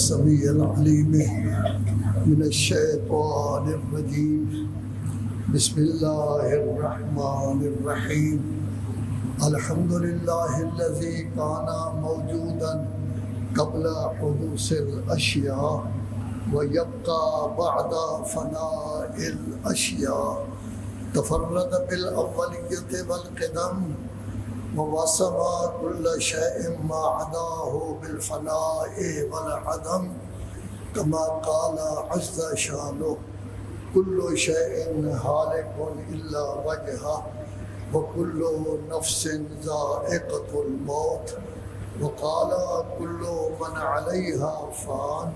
السميع العليم من الشيطان الرجيم بسم الله الرحمن الرحيم الحمد لله الذي كان موجودا قبل حدوث الأشياء ويبقى بعد فناء الأشياء تفرد بالأولية والقدم ووصف كل شيء ما عداه بالفناء والعدم كما قال عز شانه كل شيء هالك إلا وجهه وكل نفس ذائقة الموت وقال كل من عليها فان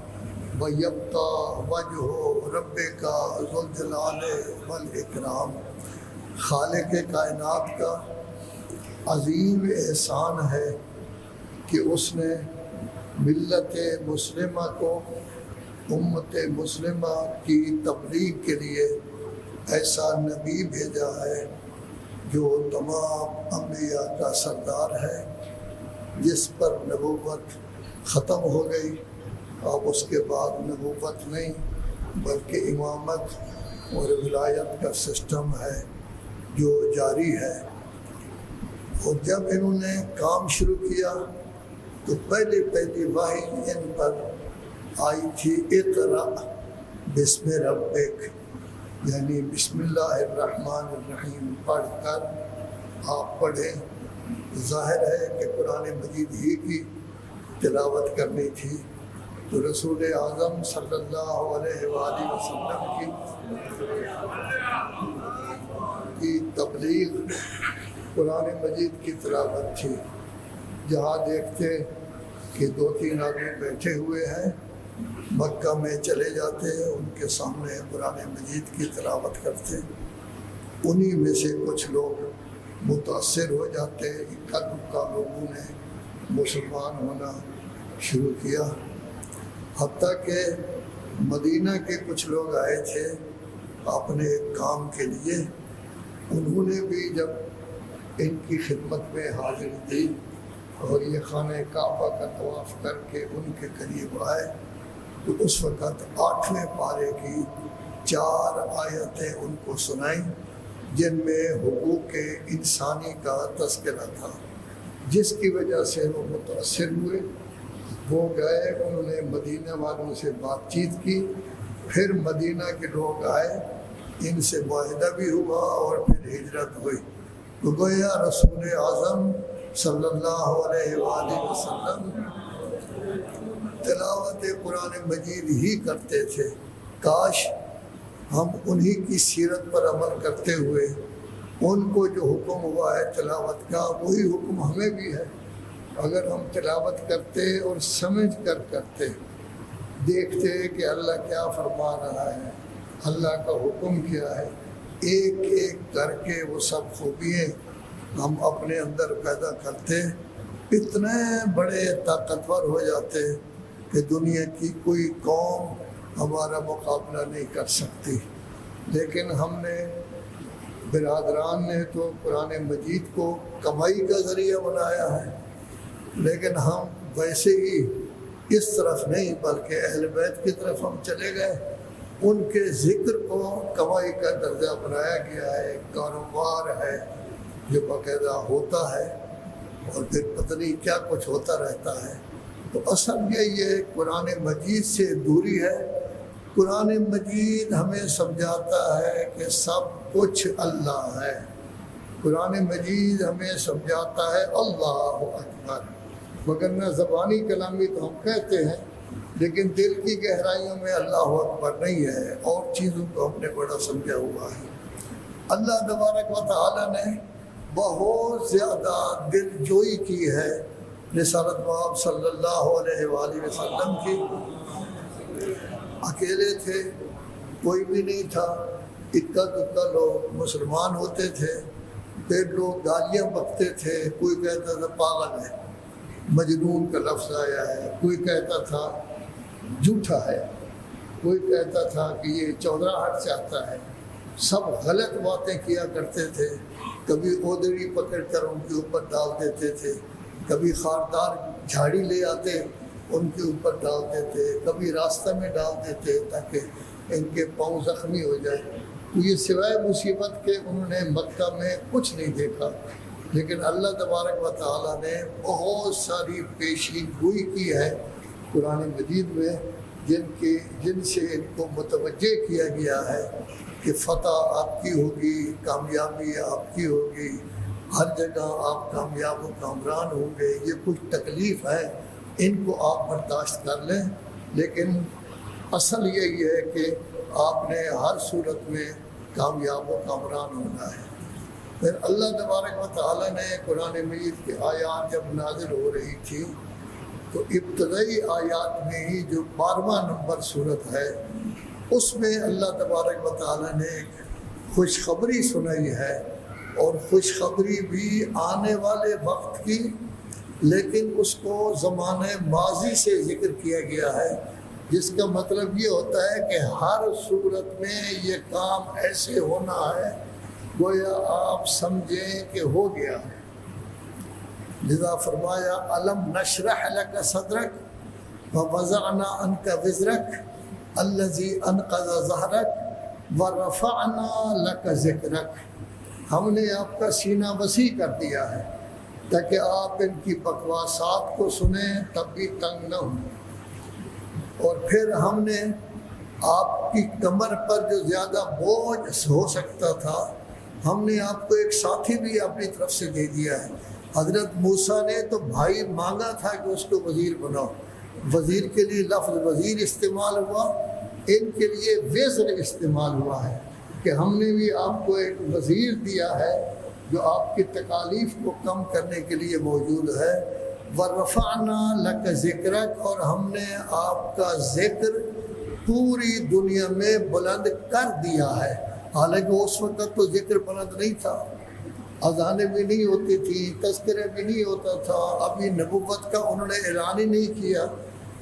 ويبقى وجه ربك ذو الجلال والإكرام۔ خالق کائنات کا عظیم احسان ہے کہ اس نے ملت مسلمہ کو امت مسلمہ کی تبلیغ کے لیے ایسا نبی بھیجا ہے جو تمام انبیاء کا سردار ہے، جس پر نبوت ختم ہو گئی۔ اب اس کے بعد نبوت نہیں بلکہ امامت اور ولایت کا سسٹم ہے جو جاری ہے۔ اور جب انہوں نے کام شروع کیا تو پہلی وحی ان پر آئی تھی اقرأ بسم ربک، یعنی بسم اللہ الرحمن الرحیم پڑھ کر آپ پڑھیں۔ ظاہر ہے کہ قرآن مجید ہی کی تلاوت کرنی تھی، تو رسول اعظم صلی اللہ علیہ وآلہ وسلم کی تبلیغ قرآن مجید کی تلاوت تھی۔ جہاں دیکھتے کہ 2-3 آدمی بیٹھے ہوئے ہیں، مکہ میں چلے جاتے، ان کے سامنے قرآن مجید کی تلاوت کرتے، انہی میں سے کچھ لوگ متاثر ہو جاتے، اکا دکا لوگوں نے مسلمان ہونا شروع کیا۔ حتیٰ کہ مدینہ کے کچھ لوگ آئے تھے اپنے کام کے لیے، انہوں نے بھی جب ان کی خدمت میں حاضری دی اور یہ خانہ کعبہ کا طواف کر کے ان کے قریب آئے تو اس وقت 8ویں پارے کی 4 آیتیں ان کو سنائیں، جن میں حقوق انسانی کا تذکرہ تھا، جس کی وجہ سے وہ متاثر ہوئے۔ وہ گئے، انہوں نے مدینہ والوں سے بات چیت کی، پھر مدینہ کے لوگ آئے، ان سے معاہدہ بھی ہوا اور پھر ہجرت ہوئی۔ تو گویا رسول اعظم صلی اللہ علیہ وآلہ وسلم تلاوت قرآن مجید ہی کرتے تھے۔ کاش ہم انہی کی سیرت پر عمل کرتے ہوئے ان کو جو حکم ہوا ہے تلاوت کا، وہی حکم ہمیں بھی ہے۔ اگر ہم تلاوت کرتے اور سمجھ کر کرتے، دیکھتے کہ اللہ کیا فرما رہا ہے، اللہ کا حکم کیا ہے، ایک ایک کر کے وہ سب خوبیاں ہم اپنے اندر پیدا کرتے، اتنے بڑے طاقتور ہو جاتے کہ دنیا کی کوئی قوم ہمارا مقابلہ نہیں کر سکتی۔ لیکن ہم نے برادران نے تو قرآن مجید کو کمائی کا ذریعہ بنایا ہے، لیکن ہم ویسے ہی اس طرف نہیں بلکہ اہل بیت کی طرف ہم چلے گئے۔ ان کے ذکر کو کمائی کا درجہ بنایا گیا ہے، کاروبار ہے جو باقاعدہ ہوتا ہے اور پھر پتہ نہیں کیا کچھ ہوتا رہتا ہے۔ تو اصل یہ قرآن مجید سے دوری ہے۔ قرآن مجید ہمیں سمجھاتا ہے کہ سب کچھ اللہ ہے۔ قرآن مجید ہمیں سمجھاتا ہے اللہ اکبر، وگرنہ زبانی کلامی تو ہم کہتے ہیں لیکن دل کی گہرائیوں میں اللہ اکبر نہیں ہے، اور چیزوں کو ہم نے بڑا سمجھا ہوا ہے۔ اللہ تبارک و تعالیٰ نے بہت زیادہ دل جوئی کی ہے رسالت مآب صلی اللہ علیہ وآلہ وسلم کی۔ اکیلے تھے، کوئی بھی نہیں تھا، اکا دکا لوگ مسلمان ہوتے تھے، پھر لوگ گالیاں بکتے تھے، کوئی کہتا تھا پاگل ہے، مجنون کا لفظ آیا ہے، کوئی کہتا تھا جھوٹا ہے، کوئی کہتا تھا کہ یہ چودراہٹ سے آتا ہے۔ سب غلط باتیں کیا کرتے تھے، کبھی اودڑی پکڑ کر ان کے اوپر ڈال دیتے تھے، کبھی خاردار جھاڑی لے آتے ان کے اوپر ڈال دیتے، کبھی راستہ میں ڈال دیتے تاکہ ان کے پاؤں زخمی ہو جائے۔ تو یہ سوائے مصیبت کے انہوں نے مکہ میں کچھ نہیں دیکھا، لیکن اللہ تبارک و تعالیٰ نے بہت ساری پیشین گوئی کی ہے قرآن مجید میں، جن سے ان کو متوجہ کیا گیا ہے کہ فتح آپ کی ہوگی، کامیابی آپ کی ہوگی، ہر جگہ آپ کامیاب و کامران ہوں گے۔ یہ کچھ تکلیف ہے، ان کو آپ برداشت کر لیں، لیکن اصل یہی ہے کہ آپ نے ہر صورت میں کامیاب و کامران ہونا ہے۔ پھر اللہ تبارک و تعالیٰ نے قرآن مجید کی آیات جب نازل ہو رہی تھی تو ابتدائی آیات میں ہی جو 12واں نمبر صورت ہے اس میں اللہ تبارک و تعالیٰ نے ایک خوشخبری سنائی ہے، اور خوشخبری بھی آنے والے وقت کی، لیکن اس کو زمانہ ماضی سے ذکر کیا گیا ہے، جس کا مطلب یہ ہوتا ہے کہ ہر صورت میں یہ کام ایسے ہونا ہے گویا آپ سمجھیں کہ ہو گیا۔ لذا فرمایا الم نشرح لک صدرک ووضعنا عنک وزرک الذی انقض ظہرک ورفعنا لک ذکرک، ہم نے آپ کا سینہ وسیع کر دیا ہے تاکہ آپ ان کی بکواسات کو سنیں تب بھی تنگ نہ ہوں، اور پھر ہم نے آپ کی کمر پر جو زیادہ بوجھ ہو سکتا تھا ہم نے آپ کو ایک ساتھی بھی اپنی طرف سے دے دیا ہے۔ حضرت موسیٰ نے تو بھائی مانگا تھا کہ اس کو وزیر بناؤ، وزیر کے لیے لفظ وزیر استعمال ہوا، ان کے لیے وزر استعمال ہوا ہے کہ ہم نے بھی آپ کو ایک وزیر دیا ہے جو آپ کی تکالیف کو کم کرنے کے لیے موجود ہے۔ وَرَفَعْنَا لَكَ ذِكْرَكَ، اور ہم نے آپ کا ذکر پوری دنیا میں بلند کر دیا ہے۔ حالانکہ اس وقت تو ذکر بلند نہیں تھا، اذانیں بھی نہیں ہوتی تھی، تذکرے بھی نہیں ہوتا تھا، ابھی نبوت کا انہوں نے اعلان ہی نہیں کیا۔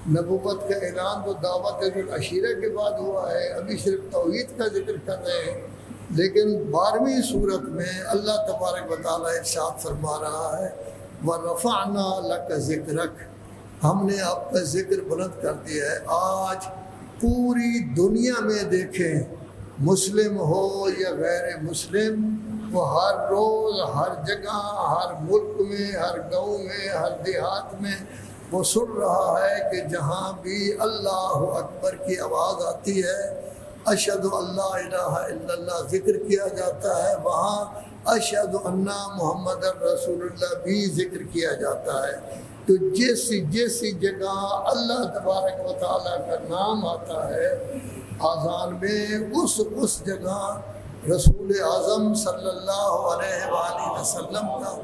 نبوت کا اعلان تو دعوت العشیرہ کے بعد ہوا ہے، ابھی صرف توحید کا ذکر کر رہے ہیں۔ لیکن 12ویں صورت میں اللہ تبارک و تعالیٰ ارشاد فرما رہا ہے وَرَفَعْنَا لَكَ ذِكْرَكَ، ہم نے آپ کا ذکر بلند کر دیا ہے۔ آج پوری دنیا میں دیکھیں، مسلم ہو یا غیر مسلم، وہ ہر روز ہر جگہ، ہر ملک میں، ہر گاؤں میں، ہر دیہات میں وہ سن رہا ہے کہ جہاں بھی اللہ اکبر کی آواز آتی ہے، اشہد اللہ الہ الا اللہ ذکر کیا جاتا ہے، وہاں اشہد ان محمد رسول اللہ بھی ذکر کیا جاتا ہے۔ تو جیسی جگہ اللہ تبارک و تعالیٰ کا نام آتا ہے آذان میں، اس جگہ رسول اعظم صلی اللہ علیہ وآلہ وسلم کا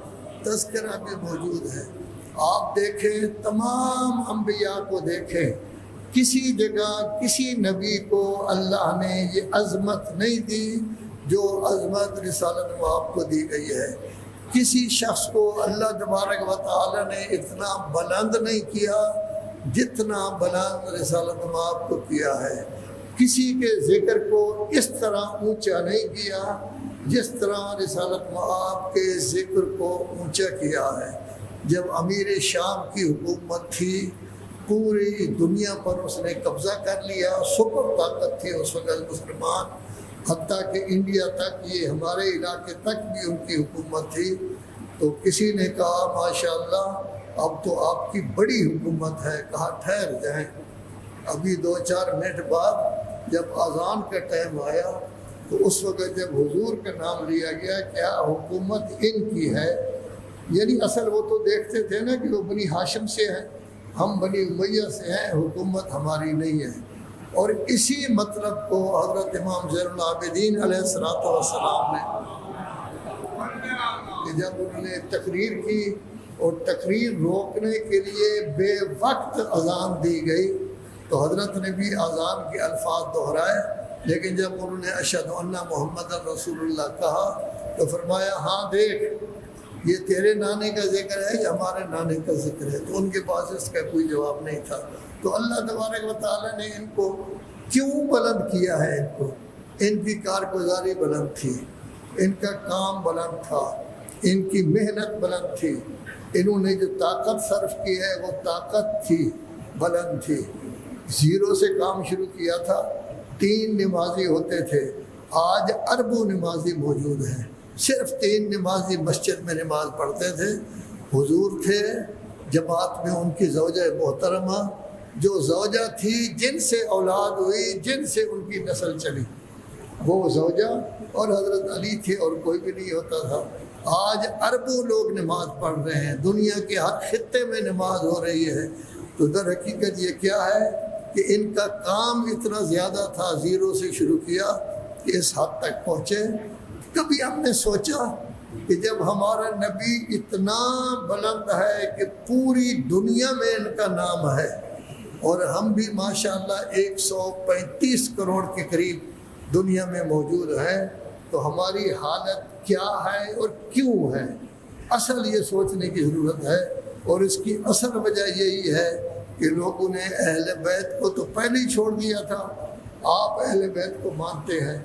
تذکرہ بھی موجود ہے۔ آپ دیکھیں تمام انبیاء کو دیکھیں، کسی جگہ کسی نبی کو اللہ نے یہ عظمت نہیں دی جو عظمت رسالت میں آپ کو دی گئی ہے۔ کسی شخص کو اللہ تبارک و تعالیٰ نے اتنا بلند نہیں کیا جتنا بلند رسالت میں آپ کو کیا ہے۔ کسی کے ذکر کو اس طرح اونچا نہیں کیا جس طرح رسالت میں آپ کے ذکر کو اونچا کیا ہے۔ جب امیر شام کی حکومت تھی، پوری دنیا پر اس نے قبضہ کر لیا، سپر طاقت تھے اس وقت مسلمان، حتیٰ کہ انڈیا تک، یہ ہمارے علاقے تک بھی ان کی حکومت تھی۔ تو کسی نے کہا ماشاءاللہ اب تو آپ کی بڑی حکومت ہے، کہا ٹھہر جائیں، ابھی 2-4 منٹ بعد جب اذان کا ٹائم آیا تو اس وقت جب حضور کا نام لیا گیا، کیا حکومت ان کی ہے؟ یعنی اصل وہ تو دیکھتے تھے نا کہ وہ بنی ہاشم سے ہیں، ہم بنی امیہ سے ہیں، حکومت ہماری نہیں ہے۔ اور اسی مطلب کو حضرت امام زین العابدین علیہ السلام نے کہ جب انہوں نے تقریر کی اور تقریر روکنے کے لیے بے وقت اذان دی گئی تو حضرت نے بھی اذان کے الفاظ دہرائے، لیکن جب انہوں نے اشہد ان محمد رسول اللہ کہا تو فرمایا ہاں دیکھ، یہ تیرے نانے کا ذکر ہے یا ہمارے نانے کا ذکر ہے؟ تو ان کے پاس اس کا کوئی جواب نہیں تھا۔ تو اللہ تبارک و تعالیٰ نے ان کو کیوں بلند کیا ہے؟ ان کی کارگزاری بلند تھی، ان کا کام بلند تھا، ان کی محنت بلند تھی، انہوں نے جو طاقت صرف کی ہے وہ طاقت تھی، بلند تھی. زیرو سے کام شروع کیا تھا, 3 نمازی ہوتے تھے, آج اربوں نمازی موجود ہیں. صرف 3 نمازی مسجد میں نماز پڑھتے تھے. حضور تھے, جماعت میں ان کی زوجہ محترمہ, جو زوجہ تھی جن سے اولاد ہوئی, جن سے ان کی نسل چلی, وہ زوجہ اور حضرت علی تھے, اور کوئی بھی نہیں ہوتا تھا. آج اربوں لوگ نماز پڑھ رہے ہیں, دنیا کے ہر خطے میں نماز ہو رہی ہے. تو در حقیقت یہ کیا ہے کہ ان کا کام اتنا زیادہ تھا, زیرو سے شروع کیا کہ اس حد تک پہنچے. کبھی ہم نے سوچا کہ جب ہمارا نبی اتنا بلند ہے کہ پوری دنیا میں ان کا نام ہے, اور ہم بھی ماشاءاللہ 135 کروڑ کے قریب دنیا میں موجود ہیں, تو ہماری حالت کیا ہے اور کیوں ہے؟ اصل یہ سوچنے کی ضرورت ہے. اور اس کی اصل وجہ یہی ہے کہ لوگوں نے اہل بیت کو تو پہلے ہی چھوڑ دیا تھا. آپ اہل بیت کو مانتے ہیں,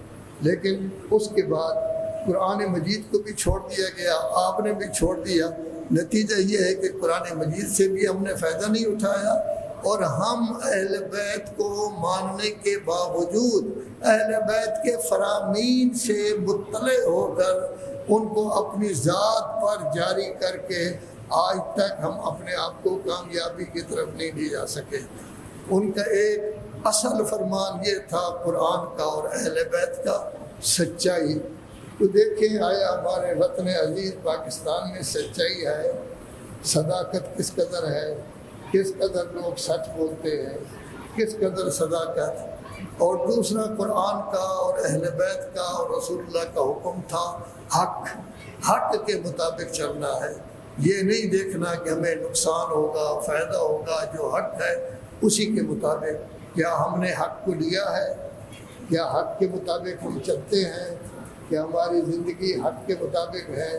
لیکن اس کے بعد قرآن مجید کو بھی چھوڑ دیا گیا, آپ نے بھی چھوڑ دیا. نتیجہ یہ ہے کہ قرآن مجید سے بھی ہم نے فائدہ نہیں اٹھایا, اور ہم اہل بیت کو ماننے کے باوجود اہل بیت کے فرامین سے مطلع ہو کر ان کو اپنی ذات پر جاری کر کے آج تک ہم اپنے آپ کو کامیابی کی طرف نہیں لے جا سکے. ان کا ایک اصل فرمان یہ تھا قرآن کا اور اہل بیت کا, سچائی. تو دیکھیں آیا ہمارے وطن عزیز پاکستان میں سچائی ہے, صداقت کس قدر ہے, کس قدر لوگ سچ بولتے ہیں, کس قدر صداقت. اور دوسرا قرآن کا اور اہل بیت کا اور رسول اللہ کا حکم تھا حق کے مطابق چلنا ہے. یہ نہیں دیکھنا کہ ہمیں نقصان ہوگا فائدہ ہوگا, جو حق ہے اسی کے مطابق. کیا ہم نے حق کو لیا ہے؟ کیا حق کے مطابق ہم چلتے ہیں؟ کیا ہماری زندگی حق کے مطابق ہے؟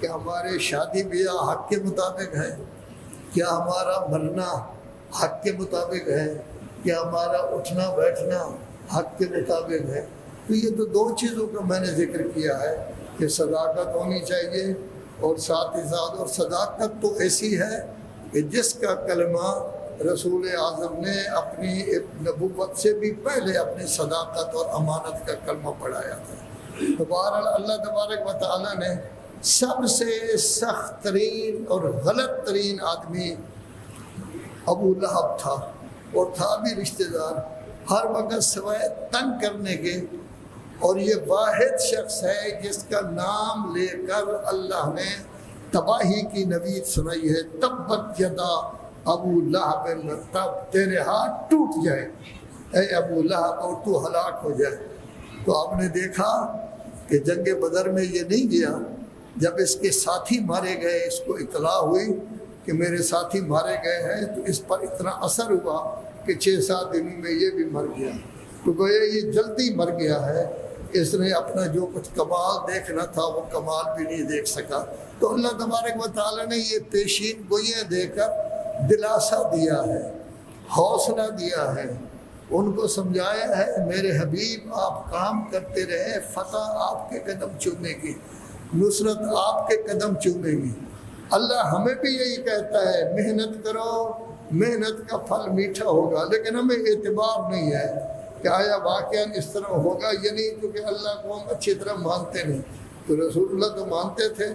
کیا ہمارے شادی بیاہ حق کے مطابق ہے؟ کیا ہمارا مرنا حق کے مطابق ہے؟ کیا ہمارا اٹھنا بیٹھنا حق کے مطابق ہے؟ تو یہ تو 2 چیزوں کا میں نے ذکر کیا ہے کہ صداقت ہونی چاہیے, اور ساتھ ہی ساتھ, اور صداقت تو ایسی ہے کہ جس کا کلمہ رسول اعظم نے اپنی نبوت سے بھی پہلے اپنی صداقت اور امانت کا کلمہ پڑھایا تھا. تو بہرحال اللہ تبارک و تعالیٰ نے سب سے سخت ترین اور غلط ترین آدمی ابو لہب تھا, اور تھا بھی رشتہ دار, ہر وقت سوائے تنگ کرنے کے. اور یہ واحد شخص ہے جس کا نام لے کر اللہ نے تباہی کی نوید سنائی ہے. تبت یدا ابو لہب تب, تیرے ہاتھ ٹوٹ جائے اے ابو لہب اور تو ہلاک ہو جائے. تو آپ نے دیکھا کہ جنگ بدر میں یہ نہیں گیا, جب اس کے ساتھی مارے گئے, اس کو اطلاع ہوئی کہ میرے ساتھی مارے گئے ہیں, تو اس پر اتنا اثر ہوا کہ 6-7 دنوں میں یہ بھی مر گیا. تو گویا یہ جلدی مر گیا ہے, اس نے اپنا جو کچھ کمال دیکھنا تھا وہ کمال بھی نہیں دیکھ سکا. تو اللہ تبارک و تعالیٰ نے یہ پیشین گوئیاں دے کر دلاسا دیا ہے, حوصلہ دیا ہے, ان کو سمجھایا ہے میرے حبیب آپ کام کرتے رہے, فتح آپ کے قدم چومے گی, نصرت آپ کے قدم چومے گی. اللہ ہمیں بھی یہی کہتا ہے محنت کرو, محنت کا پھل میٹھا ہوگا, لیکن ہمیں اعتبار نہیں ہے کہ آیا واقعاً اس طرح ہوگا یا نہیں, کیونکہ اللہ کو ہم اچھی طرح مانتے نہیں. تو رسول اللہ تو مانتے تھے,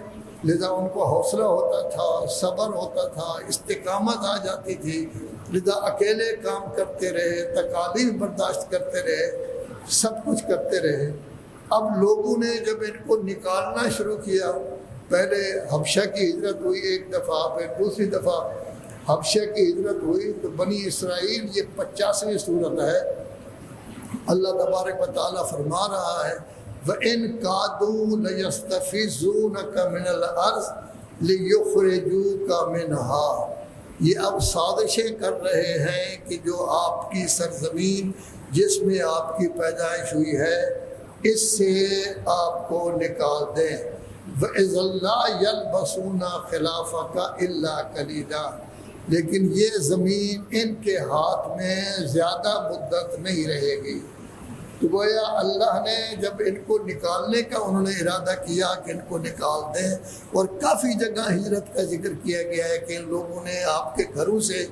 لذا ان کو حوصلہ ہوتا تھا, صبر ہوتا تھا, استقامت آ جاتی تھی, لذا اکیلے کام کرتے رہے, تکالیف برداشت کرتے رہے, سب کچھ کرتے رہے. اب لوگوں نے جب ان کو نکالنا شروع کیا, پہلے حبشہ کی ہجرت ہوئی ایک دفعہ, پھر دوسری دفعہ حبشہ کی ہجرت ہوئی, تو بنی اسرائیل یہ 50ویں سورت ہے. اللہ تبارک و تعالیٰ فرما رہا ہے وَإِن كَادُوا لَيَسْتَفِزُّونَكَ مِنَ الْأَرْضِ لِيُخْرِجُوكَ مِنْهَا. یہ اب سازشیں کر رہے ہیں کہ جو آپ کی سرزمین جس میں آپ کی پیدائش ہوئی ہے اس سے آپ کو نکال دیں. وَإِذَا لَا يَلْبَسُونَ خِلَافَكَ إِلَّا قَلِيلًا. لیکن یہ زمین ان کے ہاتھ میں زیادہ مدت نہیں رہے گی. تو گویا اللہ نے جب ان کو نکالنے کا انہوں نے ارادہ کیا کہ ان کو نکال دیں، اور کافی جگہ ہجرت کا ذکر کیا گیا ہے کہ ان لوگوں نے آپ کے گھروں سے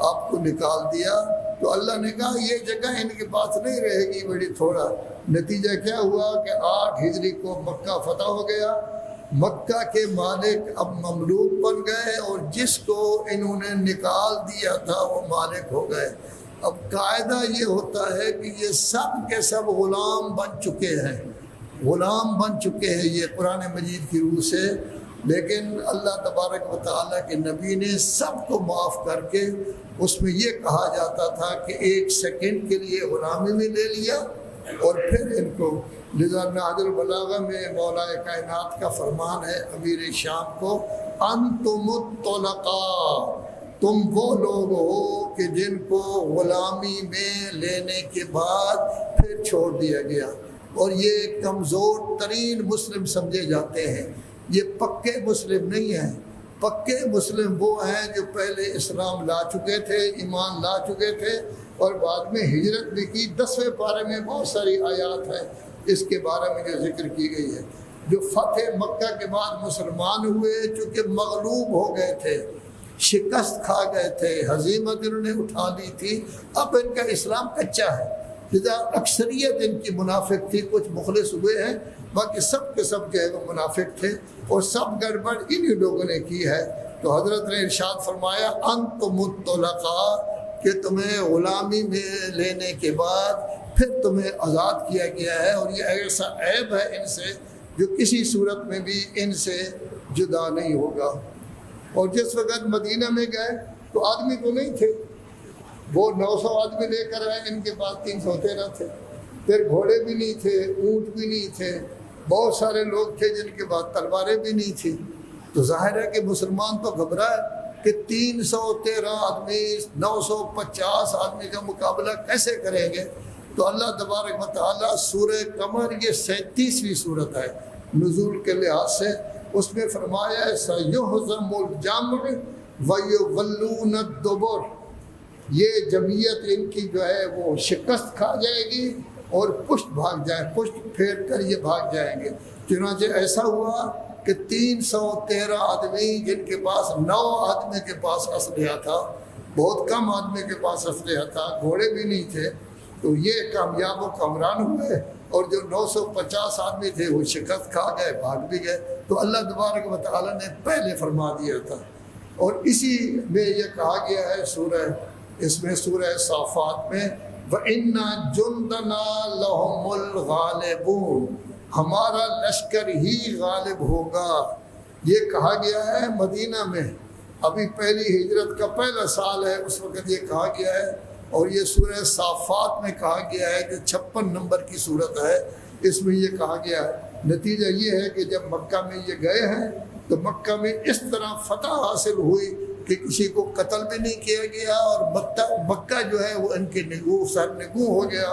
آپ کو نکال دیا، تو اللہ نے کہا یہ جگہ ان کے پاس نہیں رہے گی بڑی تھوڑا۔ نتیجہ کیا ہوا کہ 8 ہجری کو مکہ فتح ہو گیا، مکہ کے مالک اب مملوک بن گئے، اور جس کو انہوں نے نکال دیا تھا وہ مالک ہو گئے۔ اب قاعدہ یہ ہوتا ہے کہ یہ سب کے سب غلام بن چکے ہیں، غلام بن چکے ہیں یہ قرآن مجید کی روح سے، لیکن اللہ تبارک و تعالیٰ کے نبی نے سب کو معاف کر کے اس میں یہ کہا جاتا تھا کہ 1 سیکنڈ کے لیے غلامی میں لے لیا اور پھر ان کو، لذا نہج البلاغہ میں مولا کائنات کا فرمان ہے امیر شام کو، انتم الطلقاء، تم وہ لوگ ہو کہ جن کو غلامی میں لینے کے بعد پھر چھوڑ دیا گیا، اور یہ کمزور ترین مسلم سمجھے جاتے ہیں، یہ پکے مسلم نہیں ہیں۔ پکے مسلم وہ ہیں جو پہلے اسلام لا چکے تھے، ایمان لا چکے تھے، اور بعد میں ہجرت بھی کی۔ 10ویں پارے میں بہت ساری آیات ہیں اس کے بارے میں جو ذکر کی گئی ہے۔ جو فتح مکہ کے بعد مسلمان ہوئے، چونکہ مغلوب ہو گئے تھے، شکست کھا گئے تھے، ہزیمت انہوں نے اٹھا لی تھی، اب ان کا اسلام کچا ہے، لذا اکثریت ان کی منافق تھی، کچھ مخلص ہوئے ہیں، باقی سب کے سب جو ہے وہ منافق تھے، اور سب گڑبڑ انہی لوگوں نے کی ہے۔ تو حضرت نے ارشاد فرمایا انتم الطلقاء، کہ تمہیں غلامی میں لینے کے بعد پھر تمہیں آزاد کیا گیا ہے، اور یہ ایسا عیب ہے ان سے جو کسی صورت میں بھی ان سے جدا نہیں ہوگا۔ اور جس وقت مدینہ میں گئے تو آدمی تو نہیں تھے، وہ 900 آدمی لے کر آئے، ان کے پاس 313 تھے، پھر گھوڑے بھی نہیں تھے، اونٹ بھی نہیں تھے، بہت سارے لوگ تھے جن کے پاس تلواریں بھی نہیں تھیں۔ تو ظاہر ہے کہ مسلمان تو گھبرائے کہ 313 آدمی 950 آدمی کا مقابلہ کیسے کریں گے۔ تو اللہ تبارک و تعالیٰ سورہ قمر، یہ 37ویں صورت ہے نزول کے لحاظ سے، اس میں فرمایا سَيُهْزَمُ الْجَمْعُ وَيُوَلُّونَ الدُّبُرَ، یہ جمعیت ان کی جو ہے وہ شکست کھا جائے گی اور پشت بھاگ جائے، پشت پھیر کر یہ بھاگ جائیں گے۔ چنانچہ ایسا ہوا کہ 313 آدمی جن کے پاس 9 آدمی کے پاس اسلحہ تھا، بہت کم آدمی کے پاس اسلحہ تھا، گھوڑے بھی نہیں تھے، تو یہ کامیاب و کامران ہوئے، اور جو 950 آدمی تھے وہ شکست کھا گئے، بھاگ بھی گئے۔ تو اللہ تبارک و تعالیٰ نے پہلے فرما دیا تھا، اور اسی میں یہ کہا گیا ہے اس میں سورہ صافات میں وَإِنَّ جُنْدَنَا لَهُمُ الْغَالِبُونَ، ہمارا لشکر ہی غالب ہوگا۔ یہ کہا گیا ہے مدینہ میں، ابھی پہلی ہجرت کا پہلا سال ہے، اس وقت یہ کہا گیا ہے، اور یہ سورہ صافات میں کہا گیا ہے جو 56 نمبر کی صورت ہے، اس میں یہ کہا گیا ہے۔ نتیجہ یہ ہے کہ جب مکہ میں یہ گئے ہیں تو مکہ میں اس طرح فتح حاصل ہوئی کہ کسی کو قتل بھی نہیں کیا گیا، اور مکہ جو ہے وہ ان کے سر نگوں ہو گیا،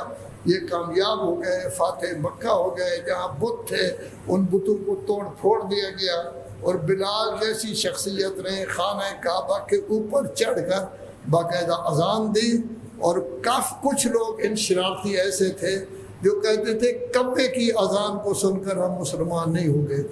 یہ کامیاب ہو گئے، فاتح مکہ ہو گئے۔ جہاں بت تھے ان بتوں کو توڑ پھوڑ دیا گیا، اور بلال جیسی شخصیت نے خانہ کعبہ کے اوپر چڑھ کر باقاعدہ اذان دی، اور کچھ لوگ ان شرارتی ایسے تھے جو کہتے تھے کوے کی اذان کو سن کر ہم مسلمان نہیں ہو گئے۔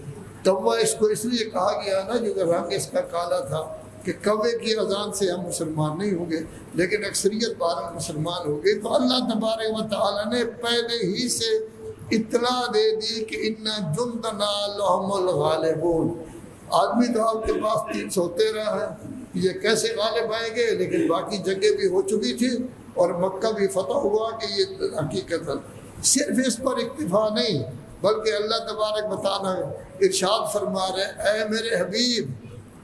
کوہ اس کو اس لیے کہا گیا نا جو کہ رنگ اس کا کالا تھا، کہ کوے کی اذان سے ہم مسلمان نہیں ہو گئے، لیکن اکثریت بارہ مسلمان ہو گئے۔ تو اللہ تبارک و تعالیٰ نے پہلے ہی سے اطلاع دے دی کہ ان جندنا لہم الغالبون، آدمی تو آپ کے پاس 313 ہے، یہ کیسے غالب آئیں گے؟ لیکن باقی جنگیں بھی ہو چکی تھی اور مکہ بھی فتح ہوا کہ یہ حقیقت ہے۔ صرف اس پر اکتفا نہیں، بلکہ اللہ تبارک و تعالیٰ ارشاد فرما رہے اے میرے حبیب،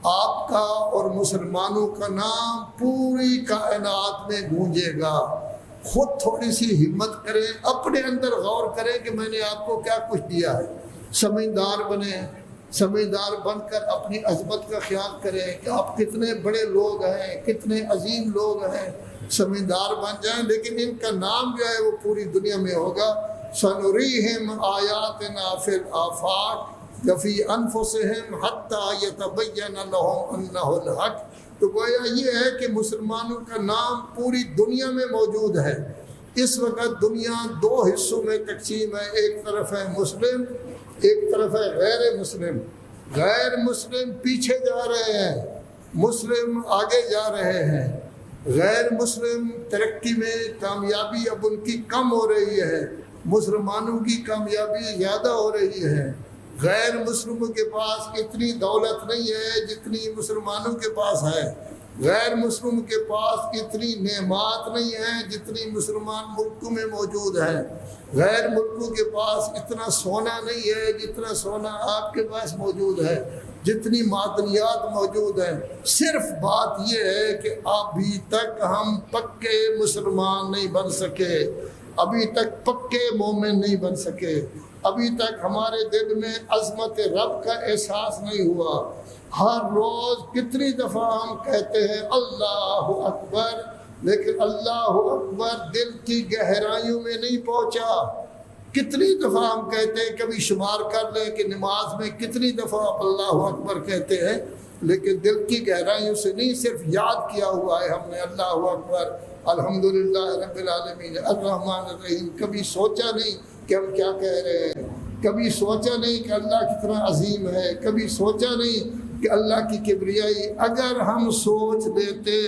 آپ کا اور مسلمانوں کا نام پوری کائنات میں گونجے گا۔ خود تھوڑی سی ہمت کریں، اپنے اندر غور کریں کہ میں نے آپ کو کیا کچھ دیا ہے، سمجھدار بنیں، سمجھدار بن کر اپنی عظمت کا خیال کریں کہ آپ کتنے بڑے لوگ ہیں، کتنے عظیم لوگ ہیں، سمجھدار بن جائیں۔ لیکن ان کا نام جو ہے وہ پوری دنیا میں ہوگا۔ سنریہم آیاتنا فی الآفاق وفی انفسہم حتی یتبین لہم انہ الحق۔ تو گویا یہ ہے کہ مسلمانوں کا نام پوری دنیا میں موجود ہے، اس وقت دنیا دو حصوں میں تقسیم ہے، ایک طرف ہے مسلم، ایک طرف ہے غیر مسلم۔ غیر مسلم پیچھے جا رہے ہیں، مسلم آگے جا رہے ہیں۔ غیر مسلم ترقی میں کامیابی اب ان کی کم ہو رہی ہے، مسلمانوں کی کامیابی زیادہ ہو رہی ہے۔ غیر مسلموں کے پاس اتنی دولت نہیں ہے جتنی مسلمانوں کے پاس ہے، غیر مسلم کے پاس اتنی نعمات نہیں ہیں جتنی مسلمان ملکوں میں موجود ہے، غیر ملکوں کے پاس اتنا سونا نہیں ہے جتنا سونا آپ کے پاس موجود ہے، جتنی معدنیات موجود ہیں۔ صرف بات یہ ہے کہ ابھی تک ہم پکے مسلمان نہیں بن سکے، ابھی تک پکے مومن نہیں بن سکے، ابھی تک ہمارے دل میں عظمت رب کا احساس نہیں ہوا۔ ہر روز کتنی دفعہ ہم کہتے ہیں اللہ اکبر، لیکن اللہ اکبر دل کی گہرائیوں میں نہیں پہنچا۔ کتنی دفعہ ہم کہتے ہیں، کبھی شمار کر لیں کہ نماز میں کتنی دفعہ اللہ اکبر کہتے ہیں، لیکن دل کی گہرائیوں سے نہیں، صرف یاد کیا ہوا ہے ہم نے اللہ اکبر، الحمدللہ رب العالمین الرحمن الرحیم۔ کبھی سوچا نہیں کہ ہم کیا کہہ رہے ہیں، کبھی سوچا نہیں کہ اللہ کتنا عظیم ہے، کبھی سوچا نہیں کہ اللہ کی کبریائی۔ اگر ہم سوچ لیتے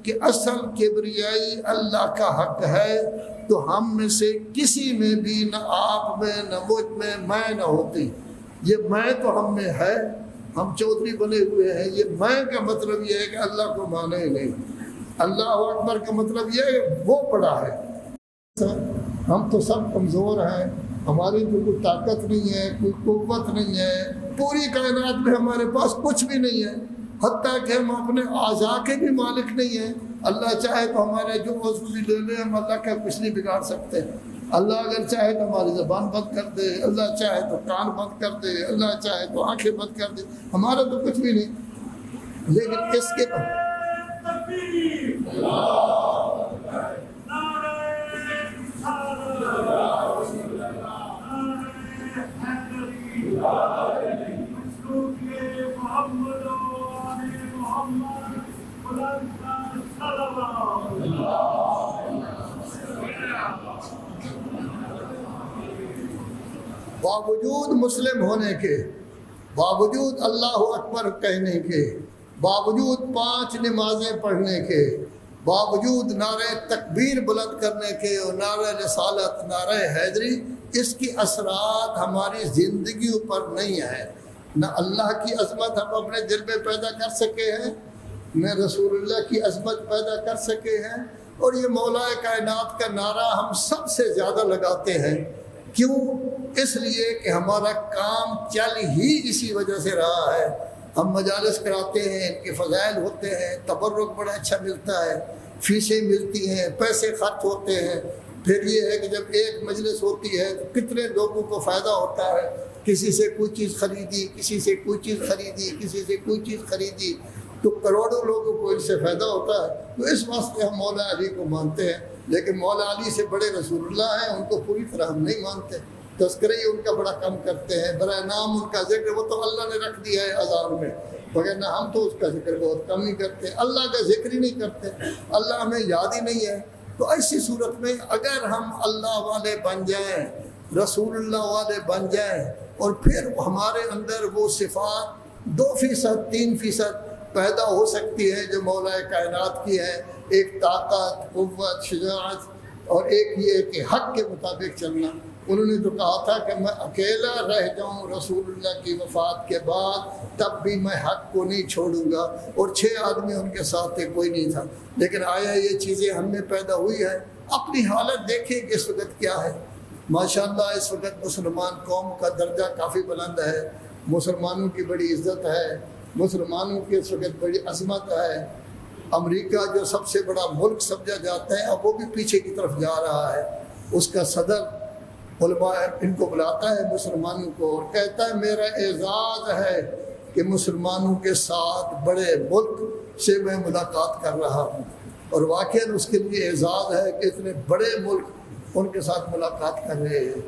کہ اصل کبریائی اللہ کا حق ہے تو ہم میں سے کسی میں بھی، نہ آپ میں نہ مجھ میں نہ ہوتی۔ یہ میں تو ہم میں ہے، ہم چودھری بنے ہوئے ہیں۔ یہ میں کا مطلب یہ ہے کہ اللہ کو مانے نہیں۔ اللہ اکبر کا مطلب یہ ہے کہ وہ بڑا ہے۔ ہم تو سب کمزور ہیں، ہماری تو کوئی طاقت نہیں ہے، کوئی قوت نہیں ہے، پوری کائنات میں ہمارے پاس کچھ بھی نہیں ہے، حتیٰ کہ ہم اپنے اعضاء کے بھی مالک نہیں ہیں۔ اللہ چاہے تو ہمارے جو عضو بھی لے لیں، ہم اللہ کا کچھ نہیں بگاڑ سکتے۔ اللہ اگر چاہے تو ہماری زبان بند کر دے، اللہ چاہے تو کان بند کر دے، اللہ چاہے تو آنکھیں بند کر دے، ہمارا تو کچھ بھی نہیں۔ لیکن اس کے باوجود مسلم ہونے کے، باوجود اللہ اکبر کہنے کے، باوجود 5 نمازیں پڑھنے کے، باوجود نعرہ تکبیر بلند کرنے کے اور نعرہ رسالت، نعرہ حیدری، اس کی اثرات ہماری زندگیوں پر نہیں ہے۔ نہ اللہ کی عظمت ہم اپنے دل میں پیدا کر سکے ہیں، نہ رسول اللہ کی عظمت پیدا کر سکے ہیں، اور یہ مولا کائنات کا نعرہ ہم سب سے زیادہ لگاتے ہیں۔ کیوں؟ اس لیے کہ ہمارا کام چل ہی اسی وجہ سے رہا ہے۔ ہم مجالس کراتے ہیں، ان کے فضائل ہوتے ہیں، تبرک بڑا اچھا ملتا ہے، فیسیں ملتی ہیں، پیسے خرچ ہوتے ہیں۔ پھر یہ ہے کہ جب ایک مجلس ہوتی ہے تو کتنے لوگوں کو فائدہ ہوتا ہے، کسی سے کوئی چیز خریدی، کسی سے کوئی چیز خریدی، کسی سے کوئی چیز خریدی، تو کروڑوں لوگوں کو ان سے فائدہ ہوتا ہے۔ تو اس واسطے ہم مولا علی کو مانتے ہیں، لیکن مولا علی سے بڑے رسول اللہ ہیں، ان کو پوری طرح ہم نہیں مانتے۔ تذکرہ ہی ان کا بڑا کم کرتے ہیں، برائے نام ان کا ذکر وہ تو اللہ نے رکھ دیا ہے اذان میں، وگرنہ ہم تو اس کا ذکر بہت کم ہی کرتے ہیں، اللہ کا ذکر ہی نہیں کرتے، اللہ ہمیں یاد ہی نہیں ہے۔ تو ایسی صورت میں اگر ہم اللہ والے بن جائیں، رسول اللہ والے بن جائیں، اور پھر ہمارے اندر وہ صفات 2%، 3% پیدا ہو سکتی ہے جو مولا کائنات کی ہے، ایک طاقت، قوت، شجاعت، اور ایک یہ کہ حق کے مطابق چلنا۔ انہوں نے تو کہا تھا کہ میں اکیلا رہ جاؤں رسول اللہ کی وفات کے بعد تب بھی میں حق کو نہیں چھوڑوں گا، اور 6 آدمی ان کے ساتھ تھے، کوئی نہیں تھا۔ لیکن آیا یہ چیزیں ہم میں پیدا ہوئی ہے۔ اپنی حالت دیکھیں کہ اس وقت کیا ہے۔ ماشاءاللہ اس وقت مسلمان قوم کا درجہ کافی بلند ہے، مسلمانوں کی بڑی عزت ہے، مسلمانوں کی اس وقت بڑی عظمت ہے۔ امریکہ جو سب سے بڑا ملک سمجھا جاتا ہے، اب وہ بھی پیچھے کی طرف جا رہا ہے۔ اس کا صدر علماء ان کو بلاتا ہے مسلمانوں کو، اور کہتا ہے میرا اعزاز ہے کہ مسلمانوں کے ساتھ بڑے ملک سے میں ملاقات کر رہا ہوں، اور واقعاً اس کے لیے اعزاز ہے کہ اتنے بڑے ملک ان کے ساتھ ملاقات کر رہے ہیں۔